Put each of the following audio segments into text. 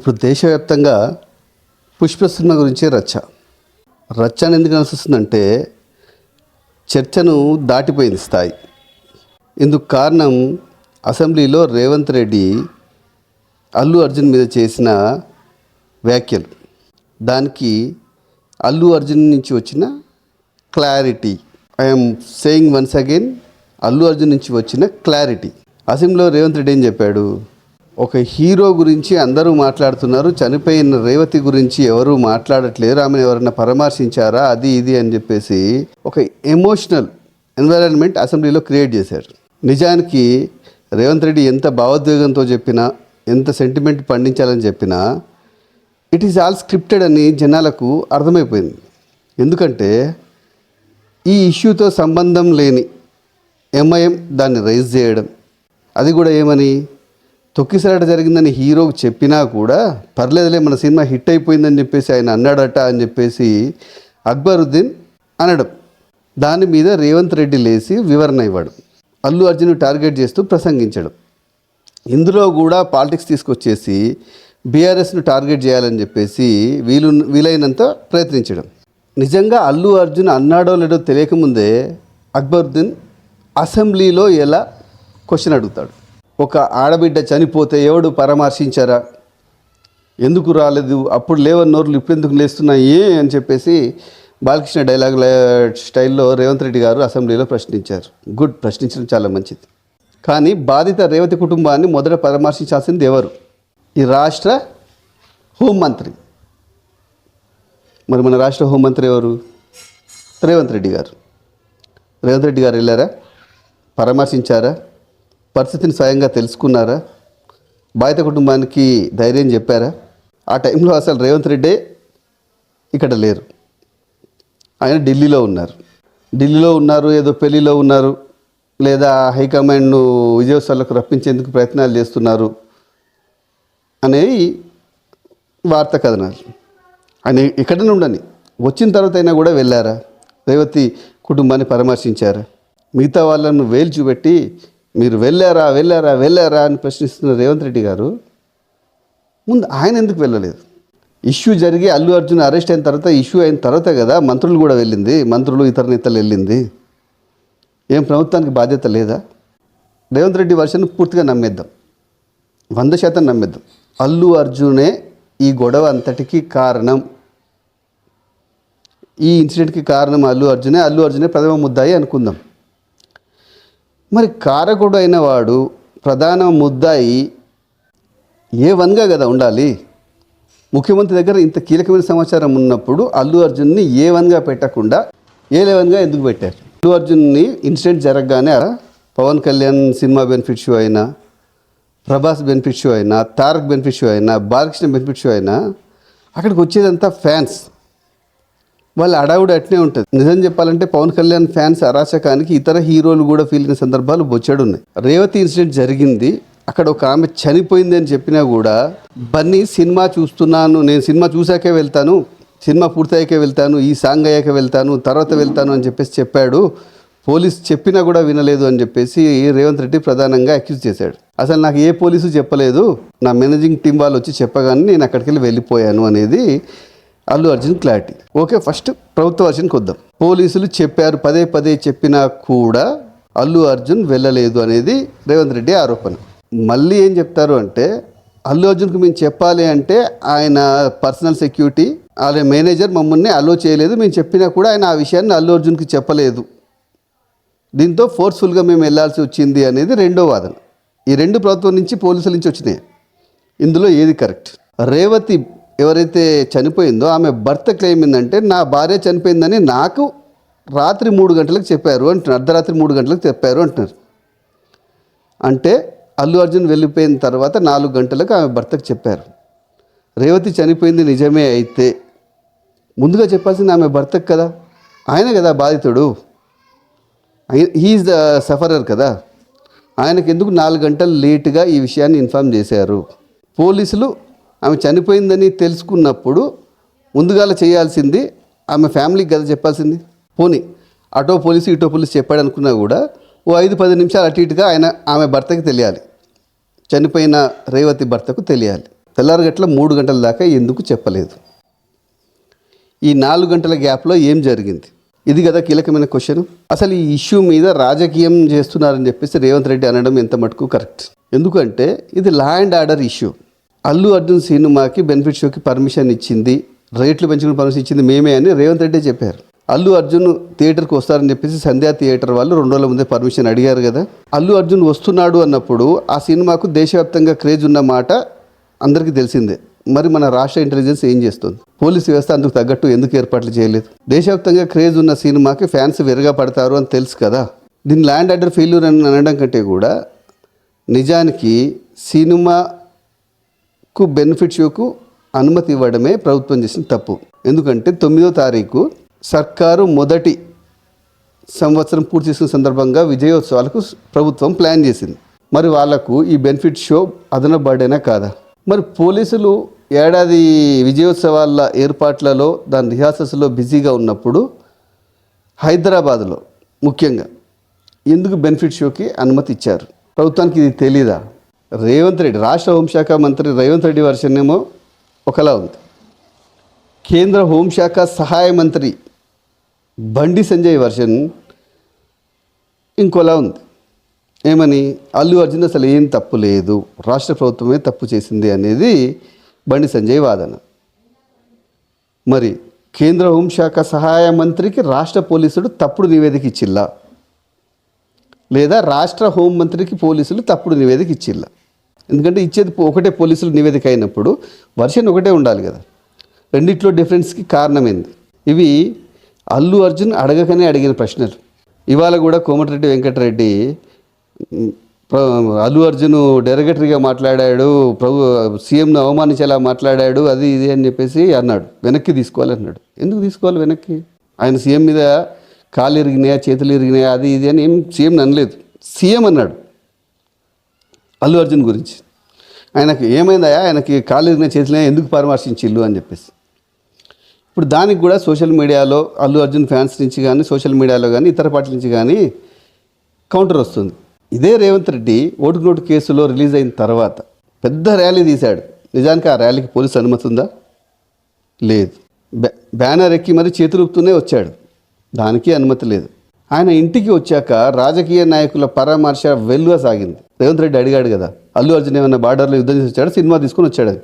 ఇప్పుడు దేశవ్యాప్తంగా పుష్ప సినిమా గురించి రచ్చ అని ఎందుకు అనిపిస్తుందంటే చర్చను దాటిపోయింది స్థాయి. ఇందుకు కారణం అసెంబ్లీలో రేవంత్ రెడ్డి అల్లు అర్జున్ మీద చేసిన వ్యాఖ్యలు. దానికి అల్లు అర్జున్ నుంచి వచ్చిన clarity. I'm saying once again, Allu Arjun నుంచి వచ్చిన క్లారిటీ. అసెంబ్లీలో రేవంత్ రెడ్డి ఏం చెప్పాడు? ఒక హీరో గురించి అందరూ మాట్లాడుతున్నారు, చనిపోయిన రేవతి గురించి ఎవరు మాట్లాడట్లేరు, ఆమెను ఎవరైనా పరామర్శించారా, అది ఇది అని చెప్పేసి ఒక ఎమోషనల్ ఎన్వైరన్మెంట్ అసెంబ్లీలో క్రియేట్ చేశారు. నిజానికి రేవంత్ రెడ్డి ఎంత భావోద్వేగంతో చెప్పినా, ఎంత సెంటిమెంట్ పండించాలని చెప్పినా ఇట్ ఈజ్ ఆల్ స్క్రిప్టెడ్ అని జనాలకు అర్థమైపోయింది. ఎందుకంటే ఈ ఇష్యూతో సంబంధం లేని ఎంఐఎం దాన్ని రైజ్ చేయడం, అది కూడా ఏమని తొక్కిసలాట జరిగిందని హీరోకి చెప్పినా కూడా పర్లేదులే మన సినిమా హిట్ అయిపోయిందని చెప్పేసి ఆయన అన్నాడట అని చెప్పేసి అక్బరుద్దీన్ అనడం. దాని మీద రేవంత్ రెడ్డి లేచి వివరణ ఇవ్వడం, అల్లు అర్జున్ టార్గెట్ చేస్తూ ప్రసంగించడం, ఇందులో కూడా పాలిటిక్స్ తీసుకొచ్చేసి బీఆర్ఎస్ను టార్గెట్ చేయాలని చెప్పేసి వీలైనంత ప్రయత్నించడం. నిజంగా అల్లు అర్జున్ అన్నాడో లేడో తెలియకముందే అక్బరుద్దీన్ అసెంబ్లీలో ఎలా క్వశ్చన్ అడుగుతాడు. ఒక ఆడబిడ్డ చనిపోతే ఎవడు పరామర్శించారా, ఎందుకు రాలేదు, అప్పుడు లేవని నోర్లు ఇప్పుడు ఎందుకు లేస్తున్నాయి అని చెప్పేసి బాలకృష్ణ డైలాగ్ స్టైల్లో రేవంత్ రెడ్డి గారు అసెంబ్లీలో ప్రశ్నించారు. గుడ్, ప్రశ్నించడం చాలా మంచిది. కానీ బాధిత రేవతి కుటుంబాన్ని మొదట పరామర్శించాల్సింది ఎవరు? ఈ రాష్ట్ర హోంమంత్రి. మరి మన రాష్ట్ర హోంమంత్రి ఎవరు? రేవంత్ రెడ్డి గారు. రేవంత్ రెడ్డి గారు వెళ్ళారా? పరామర్శించారా? పరిస్థితిని స్వయంగా తెలుసుకున్నారా? బాధిత కుటుంబానికి ధైర్యం చెప్పారా? ఆ టైంలో అసలు రేవంత్ రెడ్డే ఇక్కడ లేరు, ఆయన ఢిల్లీలో ఉన్నారు. ఏదో పెళ్లిలో ఉన్నారు, లేదా హైకమాండ్ను విజయోత్సవాలకు రప్పించేందుకు ప్రయత్నాలు చేస్తున్నారు అనేవి వార్తా కథనాలు. ఆయన ఇక్కడనే ఉండని, వచ్చిన తర్వాత అయినా కూడా వెళ్ళారా? రేవతి కుటుంబాన్ని పరామర్శించారా? మిగతా వాళ్ళను వేలు చూపెట్టి మీరు వెళ్ళారా అని ప్రశ్నిస్తున్న రేవంత్ రెడ్డి గారు ముందు ఆయన ఎందుకు వెళ్ళలేదు? ఇష్యూ జరిగి అల్లు అర్జున్ అరెస్ట్ అయిన తర్వాత, ఇష్యూ అయిన తర్వాత కదా మంత్రులు కూడా వెళ్ళింది, మంత్రులు ఇతర నేతలు వెళ్ళింది. ఏం ప్రభుత్వానికి బాధ్యత లేదా? రేవంత్ రెడ్డి వర్షన్ పూర్తిగా నమ్మేద్దాం, 100% నమ్మేద్దాం. అల్లు అర్జునే ఈ గొడవ అంతటికీ కారణం, ఈ ఇన్సిడెంట్కి కారణం అల్లు అర్జునే ప్రథమ ముద్దాయి అనుకుందాం. మరి కారకుడు అయిన వాడు ప్రధాన ముద్దాయి A1గా కదా ఉండాలి. ముఖ్యమంత్రి దగ్గర ఇంత కీలకమైన సమాచారం ఉన్నప్పుడు అల్లు అర్జున్ని A1గా పెట్టకుండా A11గా ఎందుకు పెట్టారు? అల్లు అర్జున్ని ఇన్సిడెంట్ జరగగానే Pawan Kalyan cinema benefit show అయినా, ప్రభాస్ బెనిఫిట్ షో అయినా, తారక్ బెనిఫిట్ షో అయినా, బాలకృష్ణ బెనిఫిట్ షో అయినా అక్కడికి వచ్చేదంతా ఫ్యాన్స్, వాళ్ళ అడావుడు అట్నే ఉంటుంది. నిజం చెప్పాలంటే పవన్ కళ్యాణ్ ఫ్యాన్స్ అరాచకానికి ఇతర హీరోలు కూడా ఫీల్ అయిన సందర్భాలు బొచ్చాడు ఉన్నాయి. రేవతి ఇన్సిడెంట్ జరిగింది, అక్కడ ఒక ఆమె చనిపోయింది అని చెప్పినా కూడా బన్నీ సినిమా చూస్తున్నాను, నేను సినిమా చూసాకే వెళ్తాను, సినిమా పూర్తయ్యాకే వెళ్తాను, ఈ సాంగ్ అయ్యాక వెళ్తాను, తర్వాత వెళ్తాను అని చెప్పేసి చెప్పాడు. పోలీసు చెప్పినా కూడా వినలేదు అని చెప్పేసి రేవంత్ రెడ్డి ప్రధానంగా అక్యూజ్ చేశాడు. అసలు నాకు ఏ పోలీసు చెప్పలేదు, నా మేనేజింగ్ టీం వాళ్ళు వచ్చి చెప్పగానే నేను అక్కడికి వెళ్ళిపోయాను అనేది Allu Arjun clarity. Okay, first ప్రభుత్వ వర్షన్కి వద్దాం. పోలీసులు చెప్పారు, పదే చెప్పినా కూడా అల్లు అర్జున్ వెళ్ళలేదు అనేది రేవంత్ రెడ్డి ఆరోపణ. మళ్ళీ ఏం చెప్తారు అంటే, అల్లు అర్జున్కి మేము చెప్పాలి అంటే ఆయన పర్సనల్ సెక్యూరిటీ, ఆయన మేనేజర్ మమ్మల్ని అలో చేయలేదు, మేము చెప్పినా కూడా ఆయన ఆ విషయాన్ని అల్లు అర్జున్కి చెప్పలేదు, దీంతో ఫోర్స్ఫుల్గా మేము వెళ్ళాల్సి వచ్చింది అనేది రెండో వాదన. ఈ రెండు ప్రభుత్వం నుంచి, పోలీసుల నుంచి వచ్చినాయి. ఇందులో ఏది కరెక్ట్? రేవతి ఎవరైతే చనిపోయిందో ఆమె భర్త క్లెయిమ్ ఏంటంటే, నా భార్య చనిపోయిందని నాకు రాత్రి 3 గంటలకు చెప్పారు అంటున్నారు, అర్ధరాత్రి 3 గంటలకు చెప్పారు అంటున్నారు. అంటే అల్లు అర్జున్ వెళ్ళిపోయిన తర్వాత 4 గంటలకు ఆమె భర్తకు చెప్పారు. రేవతి చనిపోయింది నిజమే అయితే ముందుగా చెప్పాల్సింది ఆమె భర్తకు కదా, ఆయన కదా బాధితుడు, హీఈస్ ద సఫరర్ కదా. ఆయనకు ఎందుకు 4 గంటలు లేటుగా ఈ విషయాన్ని ఇన్ఫామ్ చేశారు? పోలీసులు ఆమె చనిపోయిందని తెలుసుకున్నప్పుడు ముందుగా చేయాల్సింది ఆమె ఫ్యామిలీకి కదా చెప్పాల్సింది. పోనీ అటో పోలీసు ఇటో పోలీసు చెప్పాడు అనుకున్నా కూడా ఓ 5-10 నిమిషాలు అటు ఇటుగా ఆమె భర్తకి తెలియాలి, చనిపోయిన రేవతి భర్తకు తెలియాలి. తెల్లారగట్ల 3 గంటల దాకా ఎందుకు చెప్పలేదు? ఈ 4 గంటల గ్యాప్లో ఏం జరిగింది? ఇది కదా కీలకమైన క్వశ్చన్. అసలు ఈ ఇష్యూ మీద రాజకీయం చేస్తున్నారని చెప్పేసి రేవంత్ రెడ్డి అనడం ఎంత మటుకు కరెక్ట్? ఎందుకంటే ఇది law and order issue. Allu Arjun సినిమాకి బెనిఫిట్ షోకి పర్మిషన్ ఇచ్చింది, రేట్లు పెంచుకుని పర్మిషన్ ఇచ్చింది మేమే అని రేవంత్ రెడ్డి చెప్పారు. అల్లు అర్జున్ థియేటర్కి వస్తారని చెప్పేసి సంధ్యా థియేటర్ వాళ్ళు 2 రోజుల ముందే పర్మిషన్ అడిగారు కదా. అల్లు అర్జున్ వస్తున్నాడు అన్నప్పుడు ఆ సినిమాకు దేశవ్యాప్తంగా క్రేజ్ ఉన్న మాట అందరికీ తెలిసిందే. మరి మన రాష్ట్ర ఇంటెలిజెన్స్ ఏం చేస్తుంది? పోలీసు వ్యవస్థ అందుకు తగ్గట్టు ఎందుకు ఏర్పాట్లు చేయలేదు? దేశవ్యాప్తంగా క్రేజ్ ఉన్న సినిమాకి ఫ్యాన్స్ విరగా పడతారు అని తెలుసు కదా. దీన్ని ల్యాండ్ ఆర్డర్ ఫెయిల్యూర్ అని అనడం కంటే కూడా నిజానికి సినిమాకు బెనిఫిట్ షోకు అనుమతి ఇవ్వడమే ప్రభుత్వం చేసిన తప్పు. ఎందుకంటే 9వ తారీఖు సర్కారు మొదటి సంవత్సరం పూర్తి చేసుకున్న సందర్భంగా విజయోత్సవాలకు ప్రభుత్వం ప్లాన్ చేసింది. మరి వాళ్లకు ఈ బెనిఫిట్ షో అదనపు బర్డేనా కాదా? మరి పోలీసులు ఏడాది విజయోత్సవాల ఏర్పాట్లలో దాని రిహార్సల్స్లో బిజీగా ఉన్నప్పుడు హైదరాబాద్లో ముఖ్యంగా ఎందుకు బెనిఫిట్ షోకి అనుమతి ఇచ్చారు? ప్రభుత్వానికి ఇది తెలీదా? రేవంత్ రెడ్డి రాష్ట్ర హోంశాఖ మంత్రి రేవంత్ రెడ్డి వర్షన్ ఏమో ఒకలా ఉంది. కేంద్ర హోంశాఖ సహాయ మంత్రి బండి సంజయ్ వర్షన్ ఇంకోలా ఉంది. ఏమని? అల్లు అర్జున్ అసలు ఏం తప్పు లేదు, రాష్ట్ర ప్రభుత్వమే తప్పు చేసింది అనేది బండి సంజయ్ వాదన. మరి కేంద్ర హోంశాఖ సహాయ మంత్రికి రాష్ట్ర పోలీసులు తప్పుడు నివేదిక ఇచ్చిల్లా, లేదా రాష్ట్ర హోంమంత్రికి పోలీసులు తప్పుడు నివేదిక ఇచ్చిల్లా? ఎందుకంటే ఇచ్చేది ఒకటే పోలీసులు నివేదిక అయినప్పుడు వర్షన్ ఒకటే ఉండాలి కదా. రెండిట్లో డిఫరెన్స్కి కారణమైంది. ఇవి అల్లు అర్జున్ అడగకనే అడిగిన ప్రశ్నలు. ఇవాళ కూడా కోమటిరెడ్డి వెంకటరెడ్డి అల్లు అర్జున్ డైరెక్టరీగా మాట్లాడాడు, సీఎంను అవమానించేలా మాట్లాడాడు, అది ఇది అని చెప్పేసి అన్నాడు. వెనక్కి తీసుకోవాలన్నాడు. ఎందుకు తీసుకోవాలి వెనక్కి? ఆయన సీఎం మీద కాళ్ళు ఇరిగినాయా, చేతులు ఇరిగినాయా, అది ఇది అని ఏం సీఎంని అనలేదు. సీఎం అన్నాడు అల్లు అర్జున్ గురించి. ఆయనకు ఏమైందా, ఆయనకి కాళ్ళు ఇరిగిన చేతులు ఎందుకు పరామర్శించిల్లు అని చెప్పేసి. ఇప్పుడు దానికి కూడా సోషల్ మీడియాలో అల్లు అర్జున్ ఫ్యాన్స్ నుంచి కానీ, సోషల్ మీడియాలో కానీ, ఇతర పార్టీల నుంచి కానీ కౌంటర్ వస్తుంది. ఇదే రేవంత్ రెడ్డి ఓటుకు నోటు కేసులో రిలీజ్ అయిన తర్వాత పెద్ద ర్యాలీ తీశాడు. నిజానికి ఆ ర్యాలీకి పోలీసు అనుమతి ఉందా? లేదు. బ్యానర్ ఎక్కి మరి చేతులుపుతూనే వచ్చాడు, దానికి అనుమతి లేదు. ఆయన ఇంటికి వచ్చాక రాజకీయ నాయకుల పరామర్శ వెల్లువ సాగింది. రేవంత్ రెడ్డి అడిగాడు కదా, అల్లు అర్జున్ ఏమన్నా బార్డర్లో యుద్ధం చేసి వచ్చాడు, సినిమా తీసుకొని వచ్చాడు.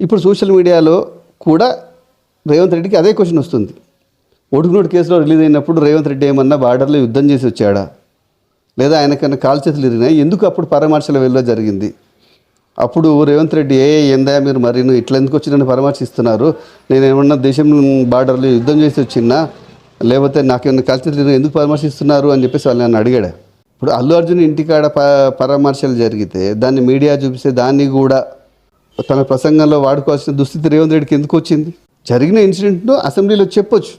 ఇప్పుడు సోషల్ మీడియాలో కూడా రేవంత్ రెడ్డికి అదే క్వశ్చన్ వస్తుంది. ఓటుకు నోటు కేసులో రిలీజ్ అయినప్పుడు రేవంత్ రెడ్డి ఏమన్నా బార్డర్లో యుద్ధం చేసి వచ్చాడా, లేదా ఆయనకన్నా కాలు చేతులు ఇరిగినాయి, ఎందుకు అప్పుడు పరామర్శల వెల్లువ జరిగింది? అప్పుడు రేవంత్ రెడ్డి ఏందా మీరు మరి ఇట్లా ఎందుకు వచ్చి నన్ను పరామర్శిస్తున్నారు, నేను ఏమన్నా దేశం బార్డర్లో యుద్ధం చేసి వచ్చినా, లేకపోతే నాకేమన్నా కాలు చేతులు ఇరిగినా ఎందుకు పరామర్శిస్తున్నారు అని చెప్పేసి వాళ్ళు నన్ను అడిగాడు. ఇప్పుడు అల్లు అర్జున్ ఇంటికాడ పరామర్శలు జరిగితే దాన్ని మీడియా చూపిస్తే దాన్ని కూడా తన ప్రసంగంలో వాడుకోవాల్సిన దుస్థితి రేవంత్ రెడ్డికి ఎందుకు వచ్చింది? జరిగిన ఇన్సిడెంట్ను అసెంబ్లీలో చెప్పొచ్చు,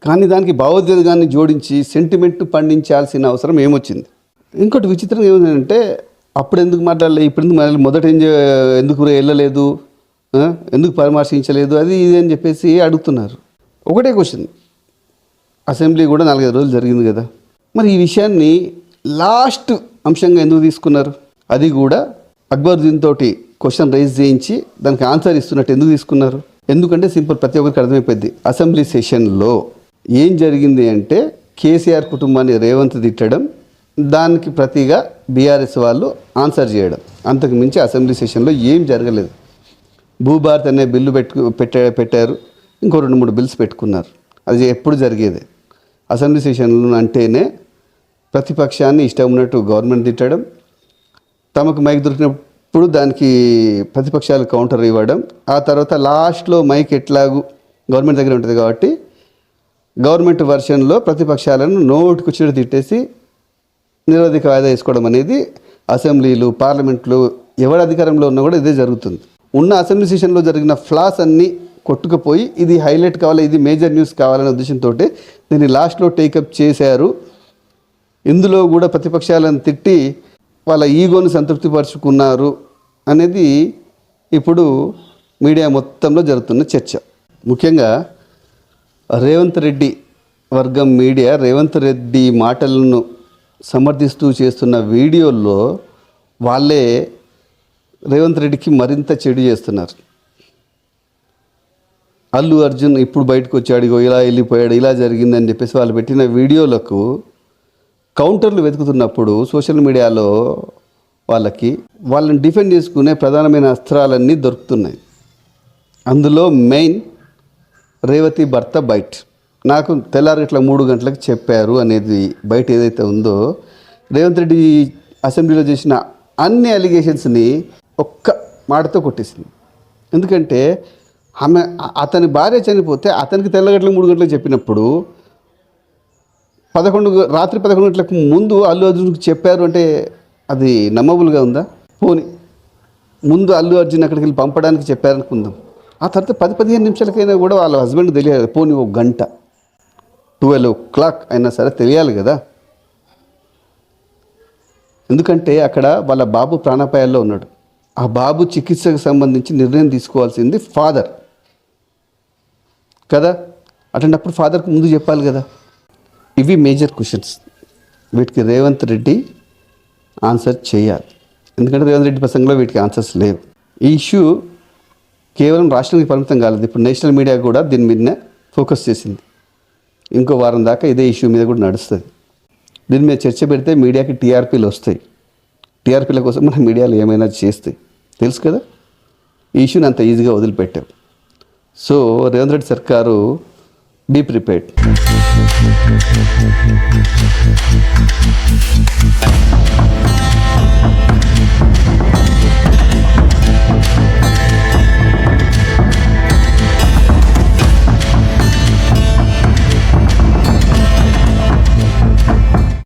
కానీ దానికి భావోద్వేగాన్ని జోడించి సెంటిమెంట్ పండించాల్సిన అవసరం ఏమొచ్చింది? ఇంకోటి విచిత్రంగా ఏమిటంటే అప్పుడు ఎందుకు మాట్లాడలేదు, ఇప్పుడు ఎందుకు మాట్లాడలేదు, మొదట ఎందుకు వెళ్ళలేదు, ఎందుకు పరామర్శించలేదు, అది ఇది అని చెప్పేసి అడుగుతున్నారు. ఒకటే క్వశ్చన్, అసెంబ్లీ కూడా 4-5 రోజులు జరిగింది కదా, మరి ఈ విషయాన్ని లాస్ట్ అంశంగా ఎందుకు తీసుకున్నారు? అది కూడా అక్బరుద్దీన్ తోటి క్వశ్చన్ రైజ్ చేయించి దానికి ఆన్సర్ ఇస్తున్నట్టు ఎందుకు తీసుకున్నారు? ఎందుకంటే సింపుల్, ప్రతి ఒక్కరికి అర్థమైపోద్ది. అసెంబ్లీ సెషన్లో ఏం జరిగింది అంటే కేసీఆర్ కుటుంబాన్ని రేవంత్ తిట్టడం, దానికి ప్రతిగా బీఆర్ఎస్ వాళ్ళు ఆన్సర్ చేయడం, అంతకు మించి అసెంబ్లీ సెషన్లో ఏం జరగలేదు. భూభారత్ అనే బిల్లు పెట్టారు, ఇంకో 2-3 బిల్స్ పెట్టుకున్నారు. అది ఎప్పుడు జరిగేదే. అసెంబ్లీ సెషన్లు అంటేనే ప్రతిపక్షాన్ని ఇష్టం ఉన్నట్టు గవర్నమెంట్ తిట్టడం, తమకు మైక్ దొరికినప్పుడు దానికి ప్రతిపక్షాలు కౌంటర్ ఇవ్వడం, ఆ తర్వాత లాస్ట్లో మైక్ ఎట్లాగూ గవర్నమెంట్ దగ్గర ఉంటుంది కాబట్టి గవర్నమెంట్ వర్షన్లో ప్రతిపక్షాలను నోటుకొచ్చినట్టు తిట్టేసి నిరోధిక వాయిదా వేసుకోవడం అనేది అసెంబ్లీలు, పార్లమెంట్లు ఎవరి అధికారంలో ఉన్నా కూడా ఇదే జరుగుతుంది. ఉన్న అసెంబ్లీ సెషన్లో జరిగిన ఫ్లాస్ అన్నీ కొట్టుకుపోయి ఇది హైలైట్ కావాలి, ఇది మేజర్ న్యూస్ కావాలనే ఉద్దేశంతో దీన్ని లాస్ట్లో టేకప్ చేశారు. ఇందులో కూడా ప్రతిపక్షాలను తిట్టి వాళ్ళ ఈగోని సంతృప్తిపరుచుకున్నారు అనేది ఇప్పుడు మీడియా మొత్తంలో జరుగుతున్న చర్చ. ముఖ్యంగా రేవంత్ రెడ్డి వర్గం మీడియా రేవంత్ రెడ్డి మాటలను సమర్థిస్తూ చేస్తున్న వీడియోల్లో వాళ్ళే రేవంత్ రెడ్డికి మరింత చెడు చేస్తున్నారు. అల్లు అర్జున్ ఇప్పుడు బయటకు వచ్చాడు, ఇగో ఇలా వెళ్ళిపోయాడు, ఇలా జరిగిందని చెప్పేసి వాళ్ళు పెట్టిన వీడియోలకు కౌంటర్లు వెతుకుతున్నప్పుడు సోషల్ మీడియాలో వాళ్ళని డిఫెండ్ చేసుకునే ప్రధానమైన అస్త్రాలన్నీ దొరుకుతున్నాయి. అందులో మెయిన్ రేవతి భర్త బయట నాకు తెల్లారి ఇట్లా 3 గంటలకు చెప్పారు అనేది బయట ఏదైతే ఉందో, రేవంత్ రెడ్డి అసెంబ్లీలో చేసిన అన్ని అలిగేషన్స్ని ఒక్క మాటతో కొట్టేసింది. ఎందుకంటే అతని భార్య చనిపోతే అతనికి తెల్లగట్లకు 3 గంటలకు చెప్పినప్పుడు రాత్రి 11 గంటలకు ముందు అల్లు అర్జున్కి చెప్పారు అంటే అది నమ్మబుల్గా ఉందా? పోనీ ముందు అల్లు అర్జున్ అక్కడికి వెళ్ళి పంపడానికి చెప్పారనుకుందాం, ఆ తర్వాత 10-15 నిమిషాలకైనా కూడా వాళ్ళ హస్బెండ్ తెలియాలి. పోనీ 1 గంట 12 o'clock అయినా సరే తెలియాలి కదా. ఎందుకంటే అక్కడ వాళ్ళ బాబు ప్రాణాపాయాల్లో ఉన్నాడు. ఆ బాబు చికిత్సకు సంబంధించి నిర్ణయం తీసుకోవాల్సింది ఫాదర్ కదా. అటువంటిప్పుడు ఫాదర్కి ముందు చెప్పాలి కదా. ఇవి మేజర్ క్వశ్చన్స్, వీటికి రేవంత్ రెడ్డి ఆన్సర్ చేయాలి. ఎందుకంటే రేవంత్ రెడ్డి ప్రసంగంలో వీటికి ఆన్సర్స్ లేవు. ఈ ఇష్యూ కేవలం రాష్ట్రానికి పరిమితం కాలేదు, ఇప్పుడు నేషనల్ మీడియా కూడా దీని మీదనే ఫోకస్ చేసింది. ఇంకో వారం దాకా ఇదే ఇష్యూ మీద కూడా నడుస్తుంది. దీని మీద చర్చ పెడితే మీడియాకి టీఆర్పీలు వస్తాయి. టీఆర్పీల కోసం మన మీడియాలు ఏమైనా చేస్తాయి తెలుసు కదా. ఈ ఇష్యూని అంత ఈజీగా వదిలిపెట్టాం. సో రేవంత్ రెడ్డి సర్కారు బీ ప్రిపేర్డ్.